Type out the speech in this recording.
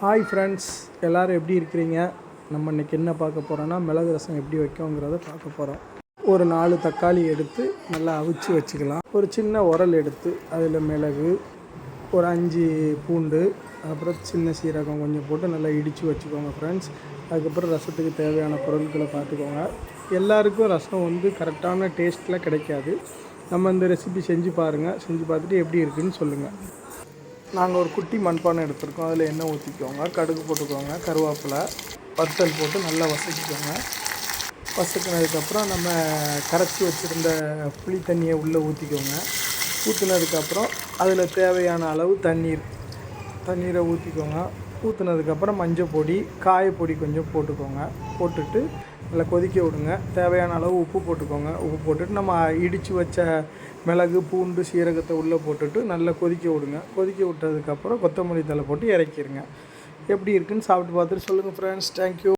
Hi friends, எல்லோரும் எப்படி இருக்கிறீங்க? நம்ம இன்றைக்கி என்ன பார்க்க போகிறோன்னா, மிளகு ரசம் எப்படி வைக்கோங்கிறத பார்க்க போகிறோம். ஒரு 4 தக்காளி எடுத்து நல்லா அவிச்சு வச்சுக்கலாம். ஒரு சின்ன உரல் எடுத்து அதில் மிளகு, ஒரு 5 பூண்டு, அப்புறம் சின்ன சீரகம் கொஞ்சம் போட்டு நல்லா இடித்து வச்சுக்கோங்க ஃப்ரெண்ட்ஸ். அதுக்கப்புறம் ரசத்துக்கு தேவையான பொருட்களை பார்த்துக்கோங்க. எல்லாருக்கும் ரசம் கரெக்டான டேஸ்ட்டில் கிடைக்காது. நம்ம இந்த ரெசிபி செஞ்சு பாருங்கள். செஞ்சு பார்த்துட்டு எப்படி இருக்குதுன்னு சொல்லுங்கள். நாங்கள் ஒரு குட்டி மண்பானை எடுத்துருக்கோம். அதில் எண்ணெய் ஊற்றிக்கோங்க, கடுகு போட்டுக்கோங்க, கருவேப்பிலை, வத்தல் போட்டு நல்லா வதக்கிக்கோங்க. வதக்கினதுக்கப்புறம் நம்ம கரைச்சி வச்சுருந்த புளி தண்ணியை உள்ளே ஊற்றிக்கோங்க. ஊற்றினதுக்கப்புறம் அதில் தேவையான அளவு தண்ணீரை ஊற்றிக்கோங்க. ஊற்றினதுக்கப்புறம் மஞ்சள் பொடி, காயப்பொடி கொஞ்சம் போட்டுக்கோங்க. போட்டுட்டு நல்லா கொதிக்க விடுங்க. தேவையான அளவு உப்பு போட்டுக்கோங்க. உப்பு போட்டுட்டு நம்ம இடித்து வச்ச மிளகு, பூண்டு, சீரகத்தை உள்ளே போட்டுட்டு நல்லா கொதிக்க விடுங்க. கொதிக்க விட்டதுக்கப்புறம் கொத்தமல்லி தழை போட்டு இறக்கிடுங்க. எப்படி இருக்குதுன்னு சாப்பிட்டு பார்த்துட்டு சொல்லுங்கள் ஃப்ரெண்ட்ஸ். தேங்க்யூ.